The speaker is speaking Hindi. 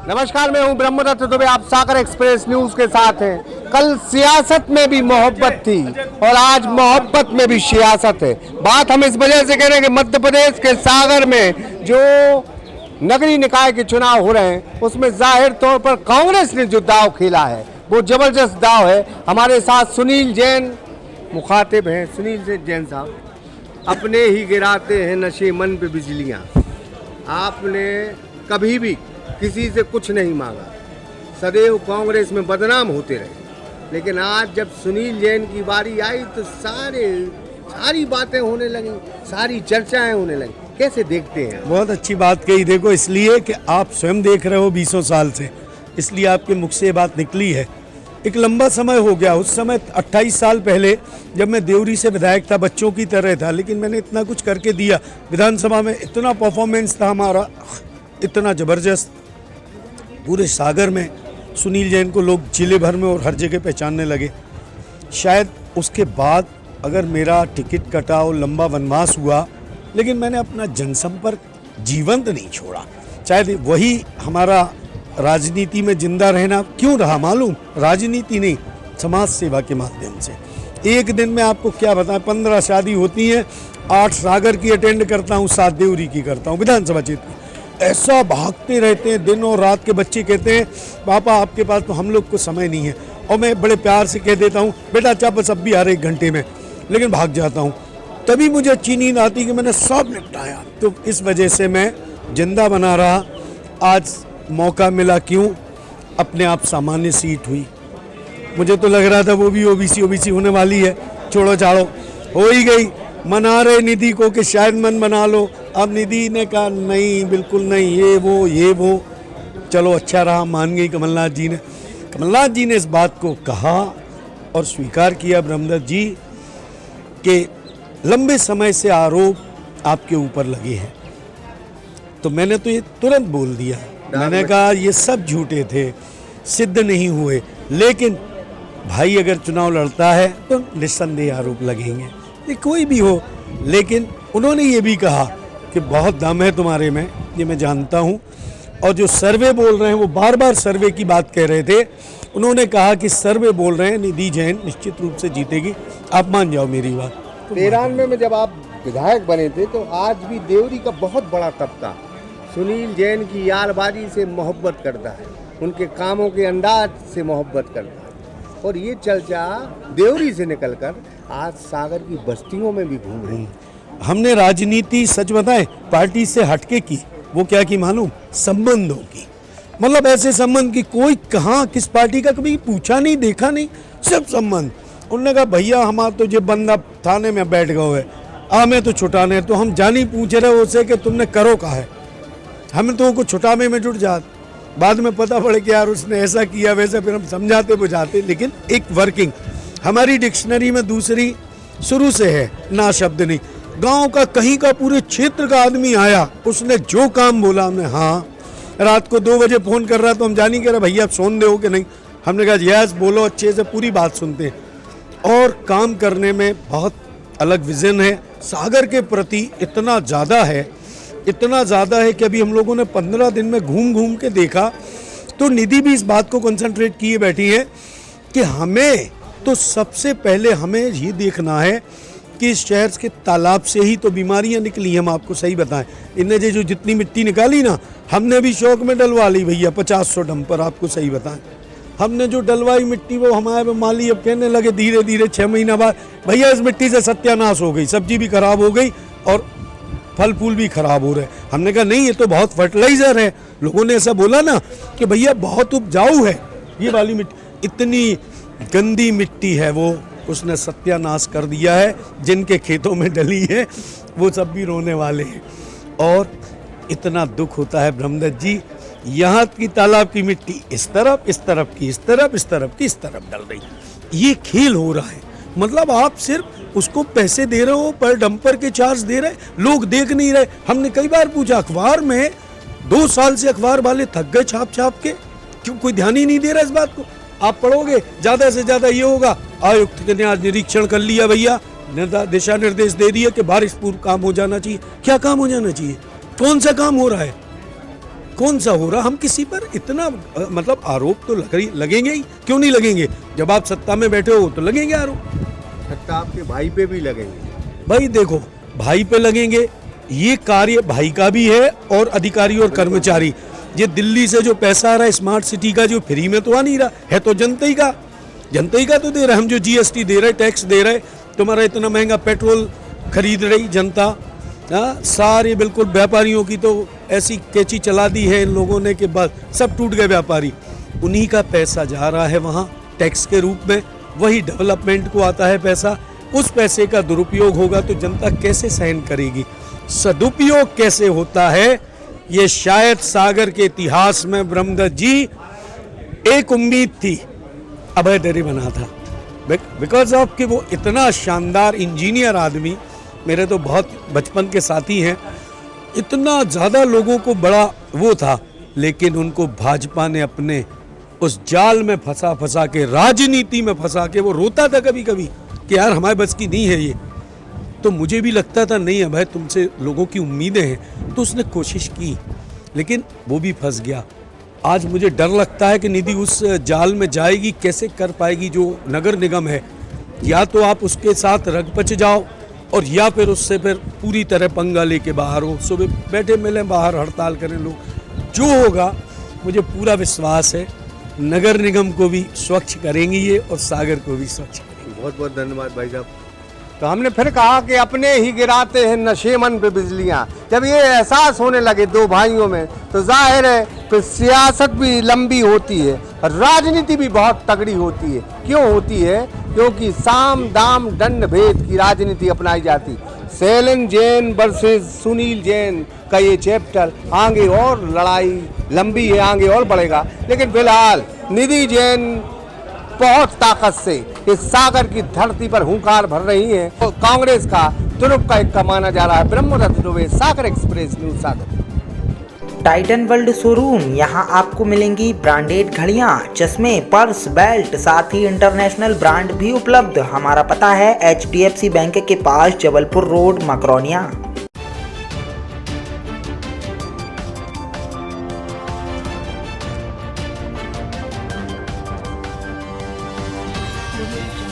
नमस्कार, मैं हूं ब्रह्मदत्त दुबे। आप सागर एक्सप्रेस न्यूज के साथ हैं। कल सियासत में भी मोहब्बत थी और आज मोहब्बत में भी सियासत है। बात हम इस वजह से कह रहे हैं कि मध्य प्रदेश के सागर में जो नगरीय निकाय के चुनाव हो रहे हैं उसमें जाहिर तौर पर कांग्रेस ने जो दाव खेला है वो जबरदस्त दाव है। हमारे साथ सुनील जैन मुखातिब हैं। सुनील जैन साहब, अपने ही गिराते हैं नशे मन पे बिजलियाँ। आपने कभी भी किसी से कुछ नहीं मांगा, सदैव कांग्रेस में बदनाम होते रहे, लेकिन आज जब सुनील जैन की बारी आई तो सारी बातें होने लगी, सारी चर्चाएं होने लगी। कैसे देखते हैं? बहुत अच्छी बात कही। देखो, इसलिए कि आप स्वयं देख रहे हो 20 साल से, इसलिए आपके मुख से ये बात निकली है। एक लंबा समय हो गया। उस समय 28 साल पहले जब मैं देवरी से विधायक था, बच्चों की तरह था, लेकिन मैंने इतना कुछ करके दिया। विधानसभा में इतना परफॉर्मेंस था हमारा, इतना ज़बरदस्त, पूरे सागर में सुनील जैन को लोग जिले भर में और हर जगह पहचानने लगे। शायद उसके बाद अगर मेरा टिकट कटा और लंबा वनवास हुआ, लेकिन मैंने अपना जनसंपर्क जीवंत नहीं छोड़ा। शायद वही हमारा राजनीति में जिंदा रहना क्यों रहा मालूम? राजनीति नहीं, समाज सेवा के माध्यम से। एक दिन में आपको क्या बताएं, 15 शादी होती हैं, 8 सागर की अटेंड करता हूँ, 7 देवरी की करता हूँ, विधानसभा क्षेत्र की। ऐसा भागते रहते हैं दिन और रात। के बच्चे कहते हैं पापा आपके पास तो हम लोग को समय नहीं है, और मैं बड़े प्यार से कह देता हूँ बेटा अच्छा बस अब भी हर 1 घंटे में, लेकिन भाग जाता हूँ। तभी मुझे अच्छी नींद आती कि मैंने सब निपटाया। तो इस वजह से मैं जिंदा बना रहा। आज मौका मिला, क्यों? अपने आप सामान्य सीट हुई। मुझे तो लग रहा था वो भी ओबीसी होने वाली है, छोड़ो छाड़ो, हो ही गई। मना रहे निधि को कि शायद मन बना लो, अब निधि ने कहा नहीं, बिल्कुल नहीं, ये वो। चलो अच्छा रहा, मान गई कमलनाथ जी ने। कमलनाथ जी ने इस बात को कहा और स्वीकार किया ब्रह्मदत्त जी कि लंबे समय से आरोप आपके ऊपर लगे हैं। तो मैंने तो ये तुरंत बोल दिया, मैंने कहा ये सब झूठे थे, सिद्ध नहीं हुए, लेकिन भाई अगर चुनाव लड़ता है तो निस्संदेह आरोप लगेंगे, ये कोई भी हो। लेकिन उन्होंने ये भी कहा कि बहुत दम है तुम्हारे में, ये मैं जानता हूँ। और जो सर्वे बोल रहे हैं वो बार बार सर्वे की बात कह रहे थे। उन्होंने कहा कि सर्वे बोल रहे हैं निधि जैन निश्चित रूप से जीतेगी, आप मान जाओ मेरी बात। 93 में जब आप विधायक बने थे तो आज भी देवरी का बहुत बड़ा तबका सुनील जैन की यारबाजी से मोहब्बत करता है, उनके कामों के अंदाज से मोहब्बत करता है। और ये चर्चा देवरी से निकलकर आज सागर की बस्तियों में भी घूम रही है। हमने राजनीति सच बताएं पार्टी से हटके की। वो क्या की मालूम? संबंधों की। मतलब ऐसे संबंध की कोई कहाँ किस पार्टी का कभी पूछा नहीं, देखा नहीं, सिर्फ संबंध। उन्होंने कहा भैया हमारा तो ये बंदा थाने में बैठ गए है, हमें तो छुटाने। तो हम जानी पूछ रहे उसे कि तुमने करो कहा है, हमें तो कुछ छुटाने में जुट जाते। बाद में पता पड़े कि यार उसने ऐसा किया वैसा, फिर हम समझाते बुझाते। लेकिन एक वर्किंग हमारी डिक्शनरी में दूसरी शुरू से है, ना शब्द नहीं। गांव का कहीं का पूरे क्षेत्र का आदमी आया, उसने जो काम बोला हमने हाँ। रात को 2 बजे फ़ोन कर रहा तो हम जानी कह रहे भैया आप सोन दे हो कि नहीं, हमने कहा यस बोलो, अच्छे से पूरी बात सुनते हैं। और काम करने में बहुत अलग विजन है। सागर के प्रति इतना ज़्यादा है कि अभी हम लोगों ने 15 दिन में घूम घूम के देखा। तो निधि भी इस बात को कंसंट्रेट किए बैठी है कि हमें तो सबसे पहले हमें ये देखना है कि इस शहर के तालाब से ही तो बीमारियां निकली। हम आपको सही बताएं, इनने जो जितनी मिट्टी निकाली ना, हमने भी शौक में डलवा ली भैया 50-100 डंपर। आपको सही बताएं, हमने जो डलवाई मिट्टी वो हमारे माली अब कहने लगे धीरे धीरे 6 महीना बाद भैया इस मिट्टी से सत्यानाश हो गई, सब्जी भी खराब हो गई और फल फूल भी खराब हो रहे। हमने कहा नहीं, ये तो बहुत फर्टिलाइजर है। लोगों ने ऐसा बोला ना कि भैया बहुत उपजाऊ है ये वाली मिट्टी, इतनी गंदी मिट्टी है वो, उसने सत्यानाश कर दिया है। जिनके खेतों में डली है वो सब भी रोने वाले हैं। और इतना दुख होता है ब्रह्मदत्त जी, यहाँ की तालाब की मिट्टी इस तरफ, इस तरफ की इस तरफ, इस तरफ की इस तरफ डल रही। ये खेल हो रहा है। मतलब आप सिर्फ उसको पैसे दे रहे हो, पर डंपर के चार्ज दे रहे, लोग देख नहीं रहे। हमने कई बार पूछा, अखबार में 2 साल से अखबार वाले थक गए छाप छाप के, क्यों कोई ध्यान ही नहीं दे रहा इस बात को। आप पढ़ोगे ज़्यादा से ज़्यादा ये होगा आयुक्त ने आज निरीक्षण कर लिया भैया, दिशा निर्देश दे दिया कि बारिश पूर्व काम हो जाना चाहिए। क्या काम हो जाना चाहिए? कौन सा काम हो रहा है? कौन सा हो रहा? हम किसी पर इतना मतलब आरोप तो लगेंगे ही, क्यों नहीं लगेंगे? जब आप सत्ता में बैठे हो तो लगेंगे आरोप। लगता आपके भाई पे भी लगेंगे? भाई देखो, भाई पे लगेंगे, ये कार्य भाई का भी है और अधिकारी और कर्मचारी। ये दिल्ली से जो पैसा आ रहा है स्मार्ट सिटी का, जो फ्री में तो आ नहीं रहा है, तो जनता ही का तो दे रहा है। हम जो जीएसटी दे रहे, टैक्स दे रहे, तुम्हारा इतना महंगा पेट्रोल खरीद रही जनता, सारे बिल्कुल व्यापारियों की तो ऐसी कैची चला दी है इन लोगों ने कि बस सब टूट गए व्यापारी। उन्हीं का पैसा जा रहा है वहाँ टैक्स के रूप में, वही डेवलपमेंट को आता है पैसा। उस पैसे का दुरुपयोग होगा तो जनता कैसे सहन करेगी? सदुपयोग कैसे होता है, ये शायद सागर के इतिहास में ब्रह्मदत्त जी एक उम्मीद थी, अभय डरे बना था। बिकॉज ऑफ कि वो इतना शानदार इंजीनियर आदमी, मेरे तो बहुत बचपन के साथी हैं, इतना ज़्यादा लोगों को बड़ा वो था, लेकिन उनको भाजपा ने अपने उस जाल में फंसा के, राजनीति में फंसा के, वो रोता था कभी कभी कि यार हमारे बस की नहीं है ये। तो मुझे भी लगता था नहीं अभय तुमसे लोगों की उम्मीदें हैं, तो उसने कोशिश की, लेकिन वो भी फंस गया। आज मुझे डर लगता है कि निधि उस जाल में जाएगी, कैसे कर पाएगी जो नगर निगम है। या तो आप उसके साथ रगपच जाओ और या फिर उससे फिर पूरी तरह पंगा लेके बाहर हो, सुबह बैठे मिलें बाहर, हड़ताल करें लोग, जो होगा मुझे पूरा विश्वास है नगर निगम को भी स्वच्छ करेंगी ये और सागर को भी स्वच्छ करेंगी। बहुत बहुत धन्यवाद भाई साहब। तो हमने फिर कहा कि अपने ही गिराते हैं नशेमन पे बिजलियां। जब ये एहसास होने लगे दो भाइयों में, तो जाहिर है कि सियासत भी लंबी होती है और राजनीति भी बहुत तगड़ी होती है। क्यों होती है? क्योंकि साम दाम दंड भेद की राजनीति अपनाई जाती। शैलन जैन वर्सेस सुनील जैन का ये चैप्टर आगे और लड़ाई लंबी है, आगे और बढ़ेगा। लेकिन फिलहाल निधि जैन बहुत ताकत से इस सागर की धरती पर हुंकार भर रही हैं। तो कांग्रेस का तुरुप का इक्का माना जा रहा है। ब्रह्मदत्त दुबे, सागर एक्सप्रेस न्यूज, सागर। टाइटन वर्ल्ड शोरूम, यहाँ आपको मिलेंगी ब्रांडेड घड़ियाँ, चश्मे, पर्स, बेल्ट, साथ ही इंटरनेशनल ब्रांड भी उपलब्ध। हमारा पता है HDFC बैंक के पास, Jabalpur road, Makronia. Thank you.